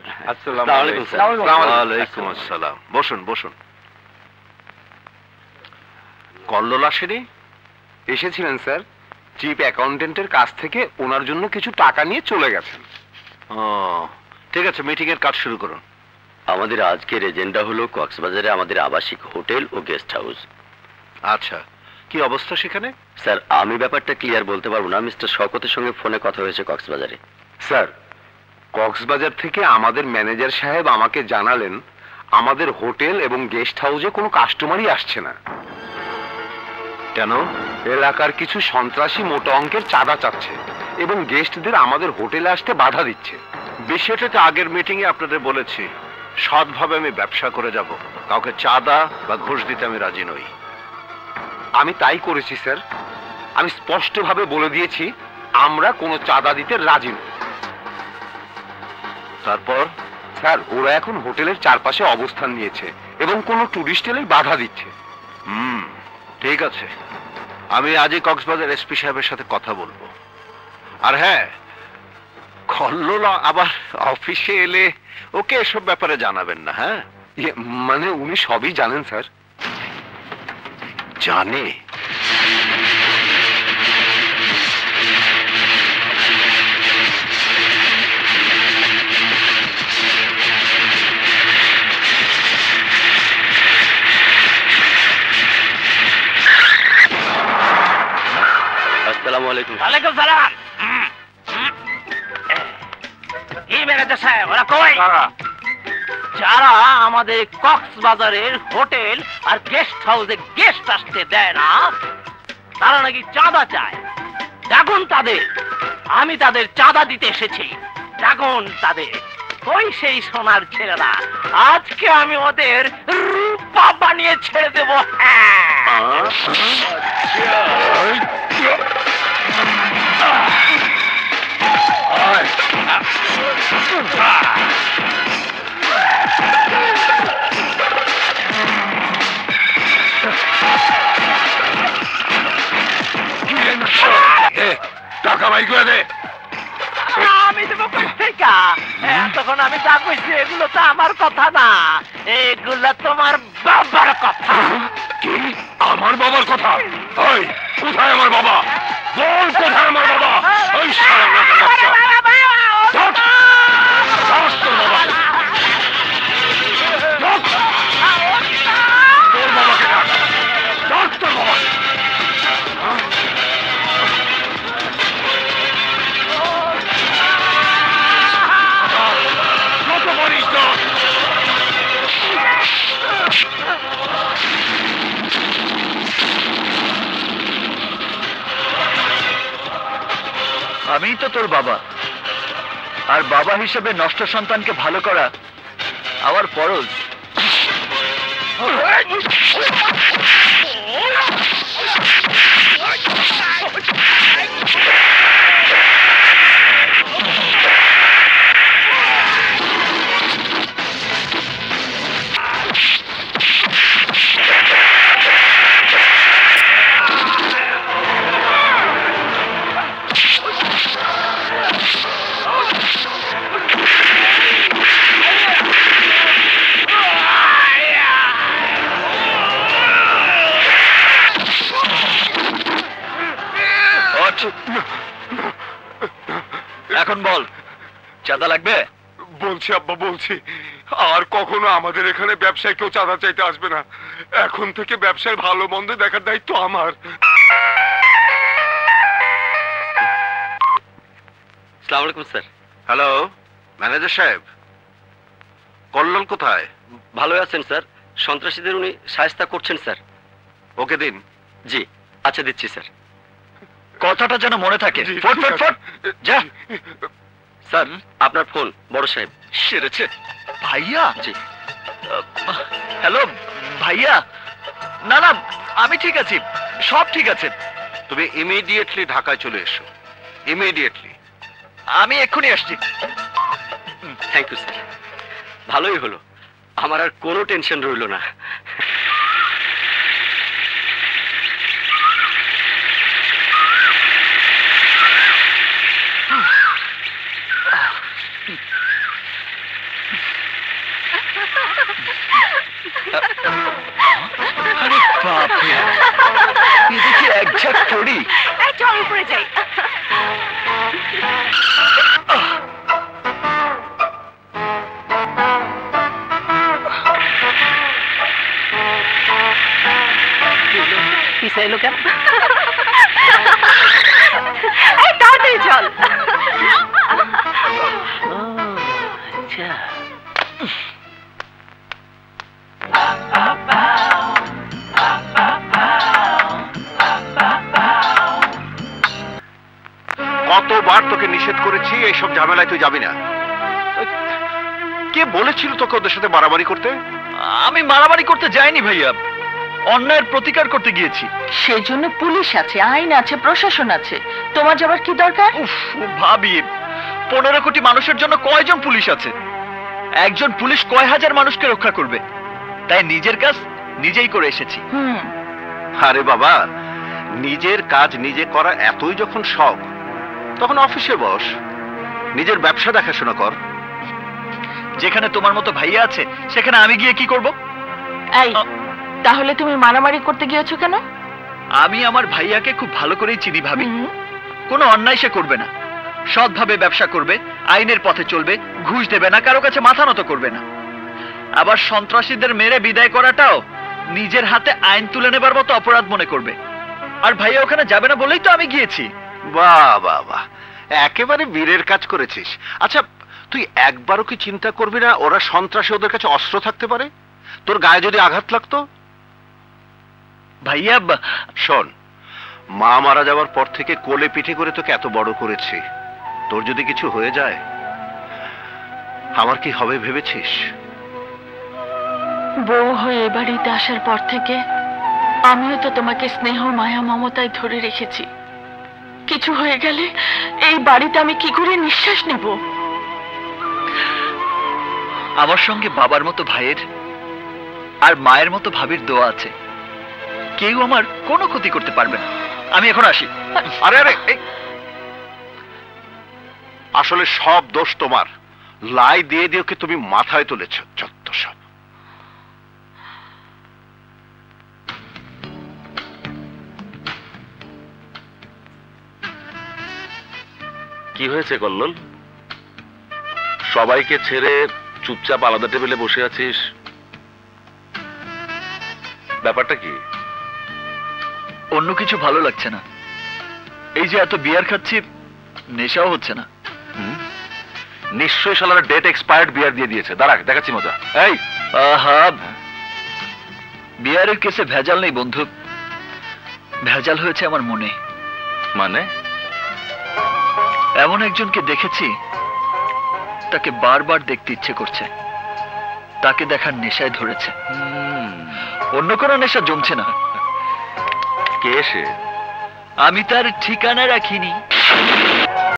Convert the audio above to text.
আসসালামু আলাইকুম। ওয়ালাইকুম আসসালাম। বসুন বসুন। কল্লোল আসেনি? এসেছিলেন স্যার, চিফ অ্যাকাউন্টেন্টের কাছ থেকে ওনার জন্য কিছু টাকা নিয়ে চলে গেছেন। ও ঠিক আছে, মিটিং এর কাজ শুরু করুন। আমাদের আজকের এজেন্ডা হলো কক্সবাজারে আমাদের আবাসিক হোটেল ও গেস্ট হাউস। আচ্ছা, কি অবস্থা সেখানে? স্যার, আমি ব্যাপারটা ক্লিয়ার বলতে পারবো না। মিস্টার শওকতের সঙ্গে ফোনে কথা হয়েছে কক্সবাজারে। স্যার, কক্সবাজার থেকে আমাদের ম্যানেজার সাহেব আমাকে জানালেন আমাদের হোটেল এবং গেস্ট হাউসে কোনো কাস্টমারই আসছে না। কেন? এলাকার কিছু সন্ত্রাসী মোটা অঙ্কের চাঁদা চাচ্ছে এবং গেস্টদের আমাদের হোটেলে আসতে বাধা দিচ্ছে। বিষয়টাকে আগের মিটিং এ আপনাদের বলেছি, সৎভাবে আমি ব্যবসা করে যাব, কাউকে চাঁদা বা ঘুষ দিতে আমি রাজি নই। আমি তাই করেছি স্যার। আমি স্পষ্টভাবে বলে দিয়েছি আমরা কোনো চাঁদা দিতে রাজি নই। তারপর? স্যার, ওরা এখন হোটেলের চারপাশে অবস্থান নিয়েছে এবং কোনো টুরিস্ট এলেই বাধা দিচ্ছে। ঠিক আছে, আমি আজই কক্সবাজার এসপি সাহেবের সাথে কথা বলবো। আর হ্যাঁ, কল্লোল আবার অফিসে এলে ওকে এসব ব্যাপারে জানাবেন না। হ্যাঁ, মানে উনি সবই জানেন স্যার। জানে? আসসালামু আলাইকুম। ওয়ালাইকুম সালাম। কি ম্যানেজার সাহেব, ওরা কই? যারা আমাদের কক্সবাজারের হোটেল আর গেস্ট হাউসে গেস্ট আসতে দেয় না, তারা নাকি চাঁদা চায়। দেখুন তাদের, আমি তাদের চাঁদা দিতে এসেছি। দেখুন তাদের, কই সেই সোনার ছেলেরা? আজকে আমি ওদের রূপা বানিয়ে ছেড়ে দেবো। টাকা বাই করে দে। আমি দেবো কোথেকে? তখন আমি যা কইছি এগুলো তো আমার কথা না, এগুলো তোমার বাবার কথা। কি? আমার বাবার কথা? ওই কোথায় আমার বাবা? বল কোথায় আমার বাবা? ওই শালা বাচ্চা। ধর, ধর তোর বাবাকে। ধর। তোর বাবাকে ডাক। ধর তোর বাবাকে। কত বলিস তো? আমি তো তোর বাবা, আর বাবা হিসেবে নষ্ট সন্তানকে ভালো করা আমার ফরজ। এখন বল, চাঁদা লাগবে? বলছি আব্বা, বলছি আর কখনো আমাদের এখানে ব্যবসায় কেউ চাঁদা চাইতে আসবে না। এখন থেকে ব্যবসায় ভালো মন্দ দেখার দায়িত্ব আমার। আসসালামু আলাইকুম স্যার। হ্যালো ম্যানেজার সাহেব, কল্লোল কোথায়? ভালো আছেন স্যার, সন্ত্রাসীদের উনি সাহায্য করছেন স্যার। ওকে দিন। জি আচ্ছা, দিচ্ছি স্যার। কথাটা যেন মনে থাকে। ফট ফট ফট যা। স্যার আপনার ফোন, বড় সাহেব। সেরেছে ভাইয়া? জি। হ্যালো ভাইয়া। না না, আমি ঠিক আছি, সব ঠিক আছে। তুমি ইমিডিয়েটলি ঢাকায় চলে এসো, ইমিডিয়েটলি। আমি এক্ষুনি আসছি। থ্যাংক ইউ স্যার, ভালোই হলো, আমার আর কোনো টেনশন রইল না। আরে বাপরে, এদিকে এক ঝাঁক পড়ি। চল উপরে যাই। পিছে এলো কেন? তাড়াতাড়ি চল। আচ্ছা, কতবার তোকে নিষেধ করেছি এইসব ঝামেলায় তুই যাবি না। কে বলেছিল তোকে ওদের সাথে মারামারি করতে? আমি মারামারি করতে যাইনি ভাইয়া, অন্যায়ের প্রতিকার করতে গিয়েছি। সেই জন্য পুলিশ আছে, আইন আছে, প্রশাসন আছে। তোমার যাবার কি দরকার? উফ ভাবি, 15 কোটি মানুষের জন্য কয়জন পুলিশ আছে? একজন পুলিশ কয় হাজার মানুষকে রক্ষা করবে? তাই নিজের কাজ নিজেই করে এসেছি। আরে বাবা, নিজের কাজ নিজে করা এতই যখন শখ, তখন অফিসে বস, নিজের ব্যবসা দেখাশোনা কর। যেখানে তোমার মতো ভাইয়া আছে সেখানে আমি গিয়ে কি করব? এই, তাহলে তুমি মারামারি করতে গিয়েছো কেন? আমি আমার ভাইয়াকে খুব ভালো করেই চিনি ভাবি। কোনো অন্যায় সে করবে না, সৎভাবে ব্যবসা করবে, আইনের পথে চলবে, ঘুষ দেবে না, কারো কাছে মাথা নত করবে না। আবার সন্ত্রাসীদের মেরে বিদায় করাটাও নিজের হাতে আইন তুলে নেবার মতো অপরাধ মনে করবে। আর ভাইয়া ওখানে যাবে না বলেই তো আমি গিয়েছি। বাহ বাহ বাহ, একেবারে বীরের কাজ করেছিস। আচ্ছা, তুই একবারও কি চিন্তা করবি না ওরা সন্ত্রাসী, ওদের কাছে অস্ত্র থাকতে পারে? তোর গায়ে যদি আঘাত লাগতো? ভাইয়া শোন, মা মারা যাওয়ার পর থেকে কোলে পিঠে করে তোকে এত বড় করেছি, তোর যদি কিছু হয়ে যায় আমার কি হবে ভেবেছিস? বউ হয়ে এ বাড়িতে আসার পর থেকে আমিও তো তোমাকে স্নেহ, মায়া, মমতায় ধরে রেখেছি। কিছু হয়ে গেলে এই বাড়িতে আমি কি করে নিঃশ্বাস নেব? আমার সঙ্গে বাবার মতো ভাইয়ের আর মায়ের মতো ভাবির দোয়া আছে। কেউ আমার কোনো ক্ষতি করতে পারবে না। আমি এখন আসি। আরে আরে, আসলে সব দোষ তোমার। লাই দিয়ে দিয়ে ওকে তুমি মাথায় তুলেছ, যত সব। কি হয়েছে কল্লোল? সবাইকে ছেড়ে চুপচাপ আলাদা টেবিলে বসে আছিস, ব্যাপারটা কি? অন্য কিছু ভালো লাগছে না। এই যে এত বিয়ার খাচ্ছি, নেশাও হচ্ছে না। নিশ্চয়ই শালারা ডেট এক্সপায়ার্ড বিয়ার দিয়ে দিয়েছে। দাঁড়া, দেখাচ্ছি মজা। এই আহা, বিয়ারের কেসে ভেজাল নেই বন্ধু, ভেজাল হয়েছে আমার মনে। মানে? এমন একজনকে দেখেছি, তাকে বারবার দেখতে ইচ্ছে করছে, তাকে দেখার নেশায় ধরেছে। অন্য কোনো নেশা জমছে না। কে সে? আমি তার ঠিকানা রাখিনি।